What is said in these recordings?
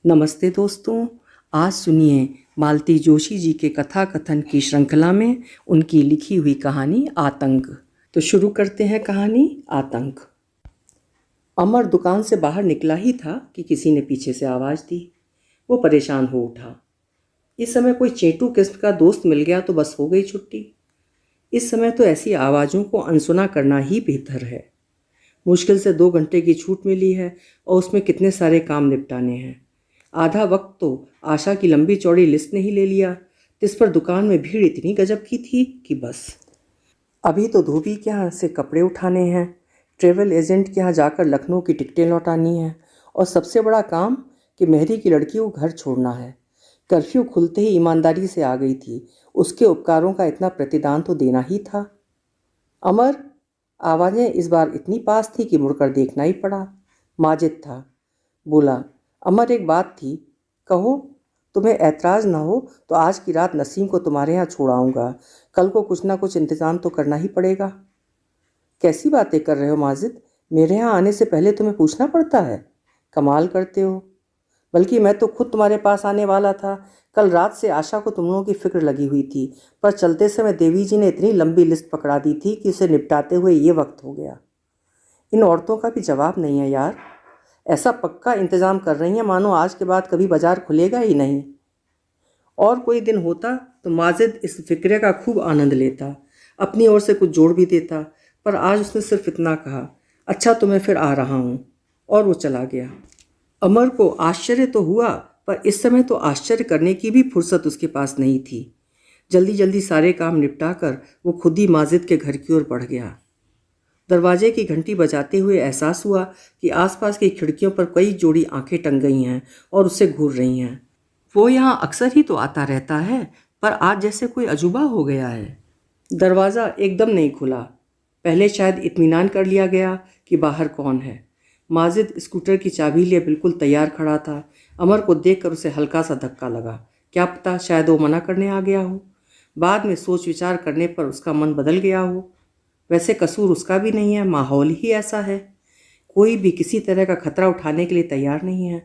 नमस्ते दोस्तों। आज सुनिए मालती जोशी जी के कथा कथन की श्रृंखला में उनकी लिखी हुई कहानी आतंक। तो शुरू करते हैं कहानी आतंक। अमर दुकान से बाहर निकला ही था कि किसी ने पीछे से आवाज़ दी। वो परेशान हो उठा। इस समय कोई चेटू किस्म का दोस्त मिल गया तो बस हो गई छुट्टी। इस समय तो ऐसी आवाज़ों को अनसुना करना ही बेहतर है। मुश्किल से 2 घंटे की छूट मिली है और उसमें कितने सारे काम निपटाने हैं। आधा वक्त तो आशा की लंबी चौड़ी लिस्ट ने ही ले लिया, जिस पर दुकान में भीड़ इतनी गजब की थी कि बस। अभी तो धोबी के यहाँ से कपड़े उठाने हैं, ट्रेवल एजेंट के यहाँ जाकर लखनऊ की टिकटें लौटानी हैं और सबसे बड़ा काम कि मेहरी की लड़की को घर छोड़ना है। कर्फ्यू खुलते ही ईमानदारी से आ गई थी, उसके उपकारों का इतना प्रतिदान तो देना ही था। अमर, आवाज़ें इस बार इतनी पास थी कि मुड़कर देखना ही पड़ा। माजिद था। बोला, अमर एक बात थी, कहो। तुम्हें ऐतराज़ ना हो तो आज की रात नसीम को तुम्हारे यहाँ छोड़ाऊँगा। कल को कुछ ना कुछ इंतज़ाम तो करना ही पड़ेगा। कैसी बातें कर रहे हो माजिद? मेरे यहाँ आने से पहले तुम्हें पूछना पड़ता है? कमाल करते हो। बल्कि मैं तो खुद तुम्हारे पास आने वाला था। कल रात से आशा को तुम लोगों की फिक्र लगी हुई थी, पर चलते समय देवी जी ने इतनी लंबी लिस्ट पकड़ा दी थी कि उसे निपटाते हुए ये वक्त हो गया। इन औरतों का भी जवाब नहीं है यार। ऐसा पक्का इंतज़ाम कर रही हैं मानो आज के बाद कभी बाजार खुलेगा ही नहीं। और कोई दिन होता तो माजिद इस फिक्रे का खूब आनंद लेता, अपनी ओर से कुछ जोड़ भी देता, पर आज उसने सिर्फ इतना कहा, अच्छा तो मैं फिर आ रहा हूँ, और वो चला गया। अमर को आश्चर्य तो हुआ, पर इस समय तो आश्चर्य करने की भी फुर्सत उसके पास नहीं थी। जल्दी जल्दी सारे काम निपटा कर वो खुद ही माजिद के घर की ओर बढ़ गया। दरवाजे की घंटी बजाते हुए एहसास हुआ कि आसपास की खिड़कियों पर कई जोड़ी आंखें टंग गई हैं और उससे घूर रही हैं। वो यहाँ अक्सर ही तो आता रहता है, पर आज जैसे कोई अजूबा हो गया है। दरवाज़ा एकदम नहीं खुला। पहले शायद इत्मीनान कर लिया गया कि बाहर कौन है। माजिद स्कूटर की चाबी लिए बिल्कुल तैयार खड़ा था। अमर को देखकर उसे हल्का सा धक्का लगा। क्या पता शायद वो मना करने आ गया हो। बाद में सोच विचार करने पर उसका मन बदल गया हो। वैसे कसूर उसका भी नहीं है, माहौल ही ऐसा है। कोई भी किसी तरह का खतरा उठाने के लिए तैयार नहीं है।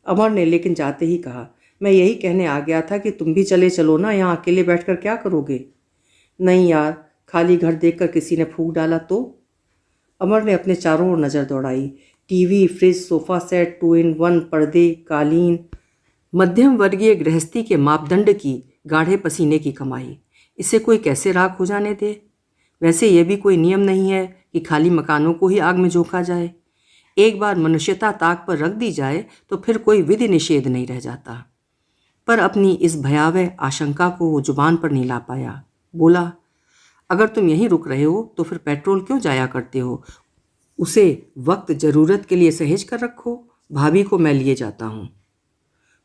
अमर ने लेकिन जाते ही कहा, मैं यही कहने आ गया था कि तुम भी चले चलो ना, यहाँ अकेले बैठकर क्या करोगे? नहीं यार, खाली घर देखकर किसी ने फूंक डाला तो? अमर ने अपने चारों ओर नज़र दौड़ाई। TV, fridge, sofa set, 2 in 1 पर्दे, कालीन, मध्यम वर्गीय गृहस्थी के मापदंड की गाढ़े पसीने की कमाई। इसे कोई कैसे राख हो जाने दे? वैसे यह भी कोई नियम नहीं है कि खाली मकानों को ही आग में झोंका जाए। एक बार मनुष्यता ताक पर रख दी जाए तो फिर कोई विधि निषेध नहीं रह जाता। पर अपनी इस भयावह आशंका को वो जुबान पर नहीं ला पाया। बोला, अगर तुम यहीं रुक रहे हो तो फिर पेट्रोल क्यों जाया करते हो? उसे वक्त ज़रूरत के लिए सहेज कर रखो। भाभी को मैं लिए जाता हूँ।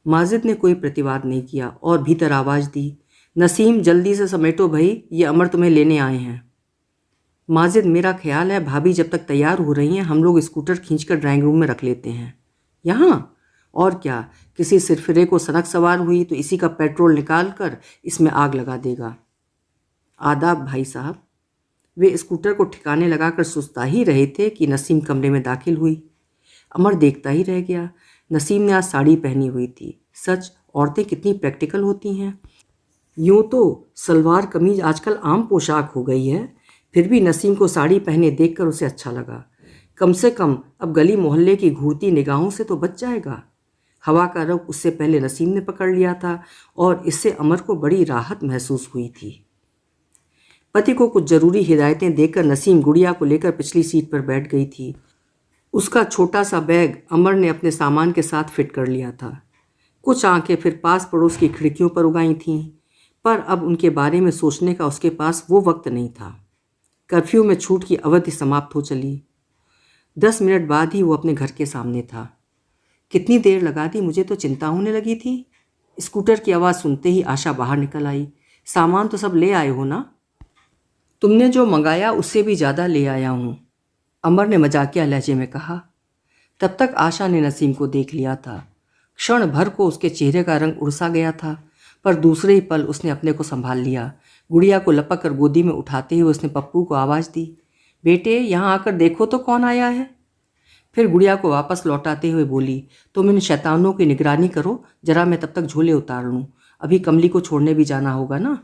माजिद ने कोई प्रतिवाद नहीं किया और भीतर आवाज़ दी, नसीम जल्दी से समेटो भाई, ये अमर तुम्हें लेने आए हैं। माजिद, मेरा ख्याल है भाभी जब तक तैयार हो रही हैं हम लोग स्कूटर खींचकर ड्राइंग रूम में रख लेते हैं। यहाँ? और क्या, किसी सिरफिरे को सनक सवार हुई तो इसी का पेट्रोल निकाल कर इसमें आग लगा देगा। आदाब भाई साहब। वे स्कूटर को ठिकाने लगाकर सुस्ता ही रहे थे कि नसीम कमरे में दाखिल हुई। अमर देखता ही रह गया। नसीम ने आज साड़ी पहनी हुई थी। सच, औरतें कितनी प्रैक्टिकल होती हैं। यूँ तो सलवार कमीज आजकल आम पोशाक हो गई है, फिर भी नसीम को साड़ी पहने देखकर उसे अच्छा लगा। कम से कम अब गली मोहल्ले की घूरती निगाहों से तो बच जाएगा। हवा का रुख उससे पहले नसीम ने पकड़ लिया था और इससे अमर को बड़ी राहत महसूस हुई थी। पति को कुछ ज़रूरी हिदायतें देकर नसीम गुड़िया को लेकर पिछली सीट पर बैठ गई थी। उसका छोटा सा बैग अमर ने अपने सामान के साथ फिट कर लिया था। कुछ आंखें फिर पास पड़ोस की खिड़कियों पर उगाई थीं, पर अब उनके बारे में सोचने का उसके पास वो वक्त नहीं था। कर्फ्यू में छूट की अवधि समाप्त हो चली। 10 मिनट बाद ही वो अपने घर के सामने था। कितनी देर लगा दी, मुझे तो चिंता होने लगी थी। स्कूटर की आवाज़ सुनते ही आशा बाहर निकल आई। सामान तो सब ले आए हो ना? तुमने जो मंगाया उससे भी ज़्यादा ले आया हूँ, अमर ने मजाकिया लहजे में कहा। तब तक आशा ने नसीम को देख लिया था। क्षण भर को उसके चेहरे का रंग उड़सा गया था, पर दूसरे ही पल उसने अपने को संभाल लिया। गुड़िया को लपक कर गोदी में उठाते हुए उसने पप्पू को आवाज़ दी, बेटे यहाँ आकर देखो तो कौन आया है। फिर गुड़िया को वापस लौटाते हुए बोली, तुम इन शैतानों की निगरानी करो, जरा मैं तब तक झोले उतार लूँ, अभी कमली को छोड़ने भी जाना होगा ना।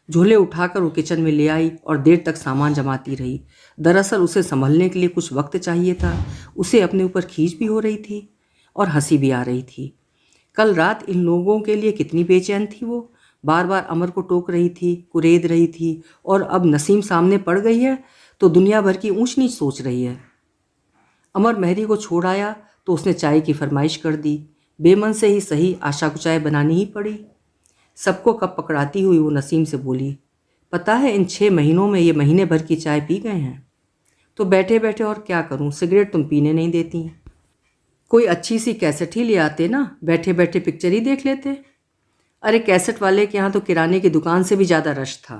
झोले उठाकर वो किचन में ले आई और देर तक सामान जमाती रही। दरअसल उसे संभलने के लिए कुछ वक्त चाहिए था। उसे अपने ऊपर खींच भी हो रही थी और हंसी भी आ रही थी। कल रात इन लोगों के लिए कितनी बेचैन थी वो, बार बार अमर को टोक रही थी, कुरेद रही थी, और अब नसीम सामने पड़ गई है तो दुनिया भर की ऊंच नीच सोच रही है। अमर मेहरी को छोड़ आया तो उसने चाय की फरमाइश कर दी। बेमन से ही सही, आशा को चाय बनानी ही पड़ी। सबको कप पकड़ाती हुई वो नसीम से बोली, पता है इन 6 महीनों में ये महीने भर की चाय पी गए हैं। तो बैठे बैठे और क्या करूं, सिगरेट तुम पीने नहीं देती। कोई अच्छी सी कैसेट ही ले आते ना, बैठे बैठे पिक्चर ही देख लेते। अरे कैसेट वाले के यहाँ तो किराने की दुकान से भी ज़्यादा रश था।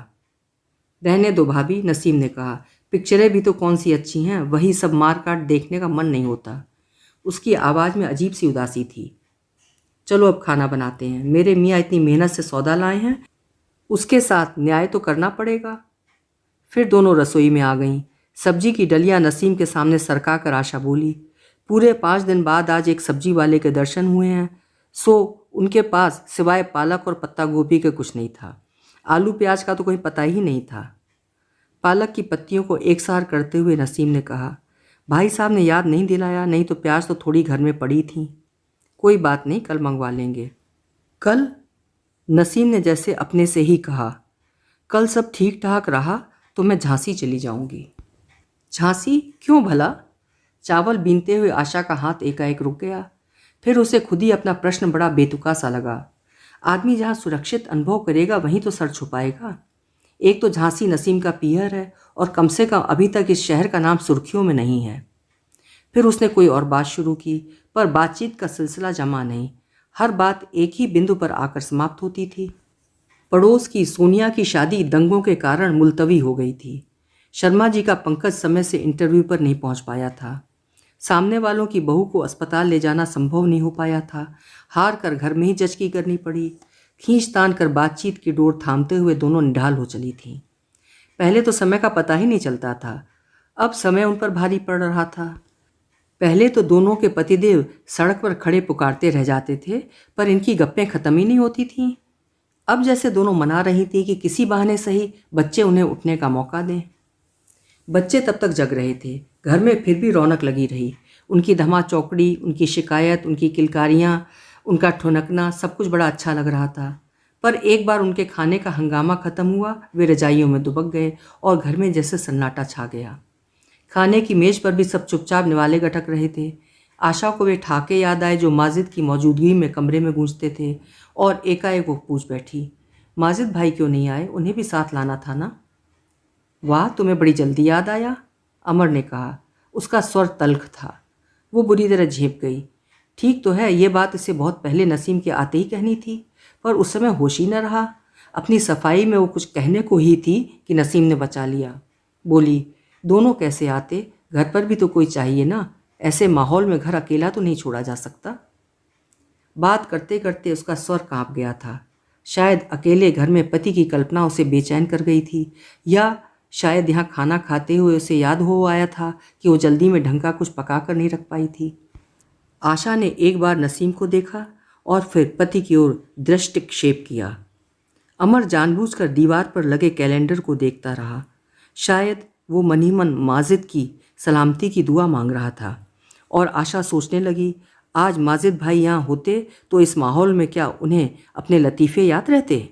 रहने दो भाभी, नसीम ने कहा, पिक्चरें भी तो कौन सी अच्छी हैं, वही सब मार काट देखने का मन नहीं होता। उसकी आवाज़ में अजीब सी उदासी थी। चलो अब खाना बनाते हैं, मेरे मियाँ इतनी मेहनत से सौदा लाए हैं, उसके साथ न्याय तो करना पड़ेगा। फिर दोनों रसोई में आ गईं। सब्जी की डलियाँ नसीम के सामने सरका कर आशा बोली, पूरे 5 दिन बाद आज एक सब्जी वाले के दर्शन हुए हैं, सो उनके पास सिवाय पालक और पत्ता गोभी के कुछ नहीं था। आलू प्याज का तो कोई पता ही नहीं था। पालक की पत्तियों को एकसार करते हुए नसीम ने कहा, भाई साहब ने याद नहीं दिलाया, नहीं तो प्याज तो थोड़ी घर में पड़ी थी। कोई बात नहीं, कल मंगवा लेंगे। कल? नसीम ने जैसे अपने से ही कहा। कल सब ठीक ठाक रहा तो मैं झांसी चली जाऊंगी। झांसी क्यों भला? चावल बीनते हुए आशा का हाथ एकाएक रुक गया। फिर उसे खुद ही अपना प्रश्न बड़ा बेतुका सा लगा। आदमी जहाँ सुरक्षित अनुभव करेगा वहीं तो सर छुपाएगा। एक तो झांसी नसीम का पीहर है और कम से कम अभी तक इस शहर का नाम सुर्खियों में नहीं है। फिर उसने कोई और बात शुरू की, पर बातचीत का सिलसिला जमा नहीं। हर बात एक ही बिंदु पर आकर समाप्त होती थी। पड़ोस की सोनिया की शादी दंगों के कारण मुलतवी हो गई थी। शर्मा जी का पंकज समय से इंटरव्यू पर नहीं पहुंच पाया था। सामने वालों की बहू को अस्पताल ले जाना संभव नहीं हो पाया था। हार कर घर में ही जचकी करनी पड़ी। खींच तान कर बातचीत की डोर थामते हुए दोनों निढाल हो चली थीं। पहले तो समय का पता ही नहीं चलता था, अब समय उन पर भारी पड़ रहा था। पहले तो दोनों के पतिदेव सड़क पर खड़े पुकारते रह जाते थे, पर इनकी गप्पें खत्म ही नहीं होती थीं। अब जैसे दोनों मना रही थी कि किसी बहाने सही बच्चे उन्हें उठने का मौका दें। बच्चे तब तक जग रहे थे, घर में फिर भी रौनक लगी रही। उनकी धमा चौकड़ी, उनकी शिकायत, उनकी किलकारियाँ, उनका ठुनकना, सब कुछ बड़ा अच्छा लग रहा था। पर एक बार उनके खाने का हंगामा खत्म हुआ, वे रजाइयों में दुबक गए और घर में जैसे सन्नाटा छा गया। खाने की मेज पर भी सब चुपचाप निवाले गटक रहे थे। आशा को वे ठाके याद आए जो माजिद की मौजूदगी में कमरे में गूंजते थे, और एकाएक वो पूछ बैठी, माजिद भाई क्यों नहीं आए, उन्हें भी साथ लाना था ना। वाह, तुम्हें बड़ी जल्दी याद आया, अमर ने कहा। उसका स्वर तल्ख था। वो बुरी तरह झेप गई। ठीक तो है, ये बात इसे बहुत पहले नसीम के आते ही कहनी थी, पर उस समय होश ही न रहा। अपनी सफाई में वो कुछ कहने को ही थी कि नसीम ने बचा लिया। बोली, दोनों कैसे आते, घर पर भी तो कोई चाहिए ना, ऐसे माहौल में घर अकेला तो नहीं छोड़ा जा सकता। बात करते करते उसका स्वर कांप गया था। शायद अकेले घर में पति की कल्पना उसे बेचैन कर गई थी, या शायद यहाँ खाना खाते हुए उसे याद हो आया था कि वो जल्दी में ढंग का कुछ पका कर नहीं रख पाई थी। आशा ने एक बार नसीम को देखा और फिर पति की ओर दृष्टिक्षेप किया। अमर जानबूझकर दीवार पर लगे कैलेंडर को देखता रहा। शायद वो मन ही मन माजिद की सलामती की दुआ मांग रहा था। और आशा सोचने लगी, आज माजिद भाई यहाँ होते तो इस माहौल में क्या उन्हें अपने लतीफ़े याद रहते।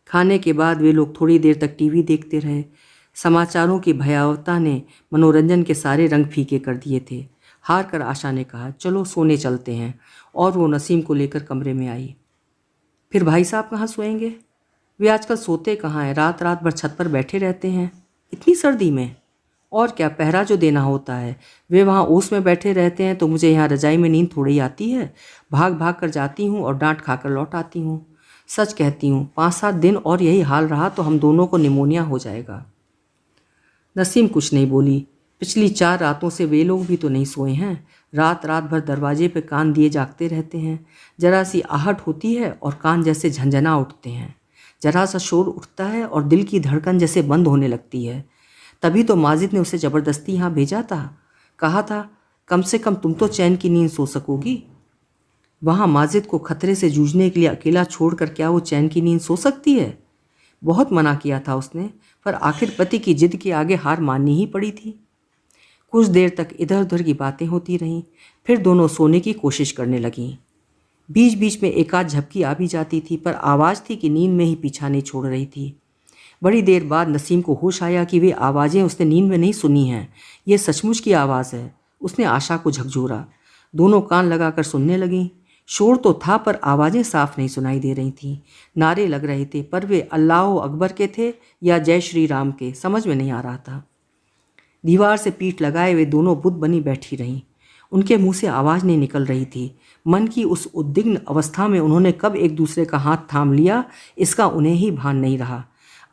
खाने के बाद वे लोग थोड़ी देर तक टीवी देखते रहे। समाचारों की भयावहता ने मनोरंजन के सारे रंग फीके कर दिए थे। हार कर आशा ने कहा, चलो सोने चलते हैं, और वो नसीम को लेकर कमरे में आई। फिर भाई साहब कहाँ सोएंगे? वे आजकल सोते कहाँ हैं, रात रात भर छत पर बैठे रहते हैं, इतनी सर्दी में। और क्या, पहरा जो देना होता है, वे वहाँ ओस में बैठे रहते हैं, तो मुझे यहाँ रजाई में नींद थोड़ी आती है। भाग भाग कर जाती हूँ और डांट खाकर लौट आती हूँ। सच कहती हूँ, 5-7 दिन और यही हाल रहा तो हम दोनों को निमोनिया हो जाएगा। नसीम कुछ नहीं बोली। पिछली 4 रातों से वे लोग भी तो नहीं सोए हैं। रात रात भर दरवाजे पे कान दिए जागते रहते हैं। जरा सी आहट होती है और कान जैसे झंझना उठते हैं। जरा सा शोर उठता है और दिल की धड़कन जैसे बंद होने लगती है। तभी तो माजिद ने उसे ज़बरदस्ती यहाँ भेजा था। कहा था कम से कम तुम तो चैन की नींद सो सकोगी। वहाँ माजिद को खतरे से जूझने के लिए अकेला छोड़कर क्या वो चैन की नींद सो सकती है? बहुत मना किया था उसने, पर आखिर पति की जिद के आगे हार माननी ही पड़ी थी। कुछ देर तक इधर उधर की बातें होती रहीं, फिर दोनों सोने की कोशिश करने लगीं। बीच बीच में एक आध झपकी आ भी जाती थी, पर आवाज़ थी कि नींद में ही पीछा नहीं छोड़ रही थी। बड़ी देर बाद नसीम को होश आया कि वे आवाज़ें उसने नींद में नहीं सुनी हैं, ये सचमुच की आवाज़ है। उसने आशा को झकझोरा। दोनों कान लगाकर सुनने लगीं। शोर तो था, पर आवाज़ें साफ नहीं सुनाई दे रही थीं। नारे लग रहे थे, पर वे अल्लाह अकबर के थे या जय श्री राम के, समझ में नहीं आ रहा था। दीवार से पीठ लगाए वे दोनों बुत बनी बैठी रहीं। उनके मुंह से आवाज़ नहीं निकल रही थी। मन की उस उद्विग्न अवस्था में उन्होंने कब एक दूसरे का हाथ थाम लिया, इसका उन्हें ही भान नहीं रहा।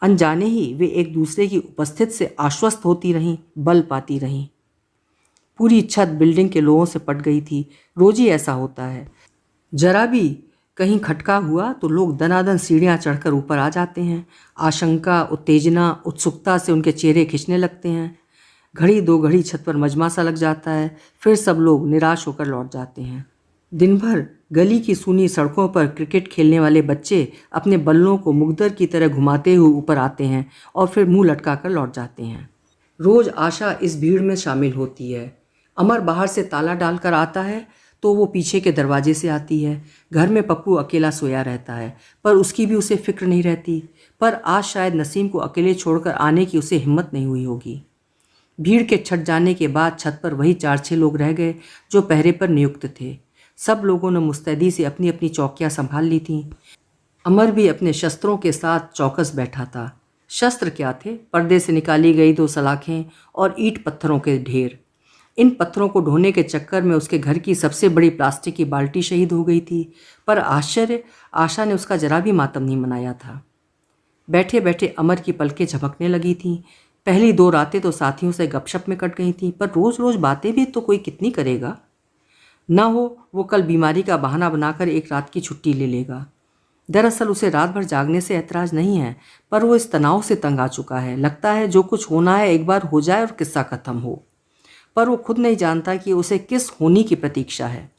अनजाने ही वे एक दूसरे की उपस्थिति से आश्वस्त होती रहीं, बल पाती रहीं। पूरी छत बिल्डिंग के लोगों से पट गई थी। रोज ही ऐसा होता है, जरा भी कहीं खटका हुआ तो लोग दनादन सीढ़ियाँ चढ़कर ऊपर आ जाते हैं। आशंका, उत्तेजना, उत्सुकता से उनके चेहरे खिंचने लगते हैं। घड़ी दो घड़ी छत पर मजमा सा लग जाता है, फिर सब लोग निराश होकर लौट जाते हैं। दिन भर गली की सूनी सड़कों पर क्रिकेट खेलने वाले बच्चे अपने बल्लों को मुग्दर की तरह घुमाते हुए ऊपर आते हैं और फिर मुंह लटका कर लौट जाते हैं। रोज आशा इस भीड़ में शामिल होती है। अमर बाहर से ताला डालकर आता है तो वो पीछे के दरवाजे से आती है। घर में पप्पू अकेला सोया रहता है, पर उसकी भी उसे फिक्र नहीं रहती। पर आज शायद नसीम को अकेले छोड़कर आने की उसे हिम्मत नहीं हुई होगी। भीड़ के छट जाने के बाद छत पर वही 4-6 लोग रह गए जो पहरे पर नियुक्त थे। सब लोगों ने मुस्तैदी से अपनी अपनी चौकियां संभाल ली थीं। अमर भी अपने शस्त्रों के साथ चौकस बैठा था। शस्त्र क्या थे? पर्दे से निकाली गई 2 सलाखें और ईंट पत्थरों के ढेर। इन पत्थरों को ढोने के चक्कर में उसके घर की सबसे बड़ी प्लास्टिक की बाल्टी शहीद हो गई थी, पर आश्चर्य, आशा ने उसका जरा भी मातम नहीं मनाया था। बैठे बैठे अमर की पलकें झपकने लगी थीं। पहली 2 रातें तो साथियों से गपशप में कट गई थीं, पर रोज़ रोज़ बातें भी तो कोई कितनी करेगा। न हो वो कल बीमारी का बहाना बनाकर एक रात की छुट्टी ले लेगा। दरअसल उसे रात भर जागने से ऐतराज़ नहीं है, पर वो इस तनाव से तंग आ चुका है। लगता है जो कुछ होना है एक बार हो जाए और किस्सा ख़त्म हो, पर वो खुद नहीं जानता कि उसे किस होने की प्रतीक्षा है।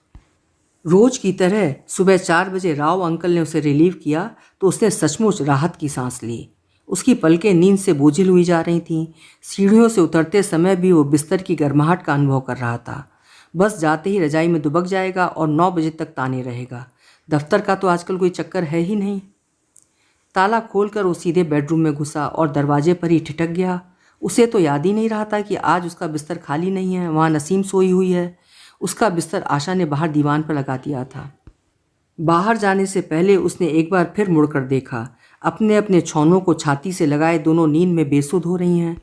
रोज की तरह सुबह 4 बजे राव अंकल ने उसे रिलीव किया तो उसने सचमुच राहत की सांस ली। उसकी पलकें नींद से बोझिल हुई जा रही थीं। सीढ़ियों से उतरते समय भी वो बिस्तर की गर्माहट का अनुभव कर रहा था। बस जाते ही रजाई में दुबक जाएगा और 9 बजे तक ताने रहेगा। दफ्तर का तो आजकल कोई चक्कर है ही नहीं। ताला खोलकर वो सीधे बेडरूम में घुसा और दरवाजे पर ही ठिठक गया। उसे तो याद ही नहीं रहा था कि आज उसका बिस्तर खाली नहीं है, वहाँ नसीम सोई हुई है। उसका बिस्तर आशा ने बाहर दीवान पर लगा दिया था। बाहर जाने से पहले उसने एक बार फिर मुड़कर देखा। अपने अपने छौनों को छाती से लगाए दोनों नींद में बेसुध हो रही हैं।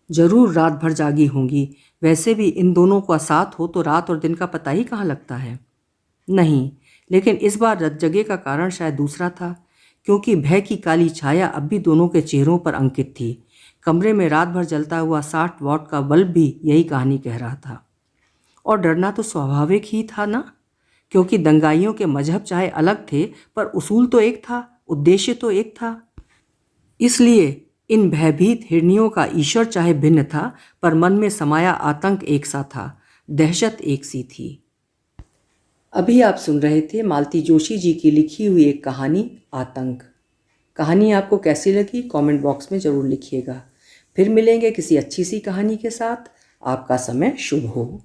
जरूर रात भर जागी होंगी। वैसे भी इन दोनों का साथ हो तो रात और दिन का पता ही कहाँ लगता है। नहीं, लेकिन इस बार रतजगे का कारण शायद दूसरा था, क्योंकि भय की काली छाया अब भी दोनों के चेहरों पर अंकित थी। कमरे में रात भर जलता हुआ 60 वॉट का बल्ब भी यही कहानी कह रहा था। और डरना तो स्वाभाविक ही था ना, क्योंकि दंगाइयों के मजहब चाहे अलग थे, पर उसूल तो एक था, उद्देश्य तो एक था। इसलिए इन भयभीत हिरनियों का ईश्वर चाहे भिन्न था, पर मन में समाया आतंक एक सा था, दहशत एक सी थी। अभी आप सुन रहे थे मालती जोशी जी की लिखी हुई एक कहानी, आतंक। कहानी आपको कैसी लगी कमेंट बॉक्स में ज़रूर लिखिएगा। फिर मिलेंगे किसी अच्छी सी कहानी के साथ। आपका समय शुभ हो।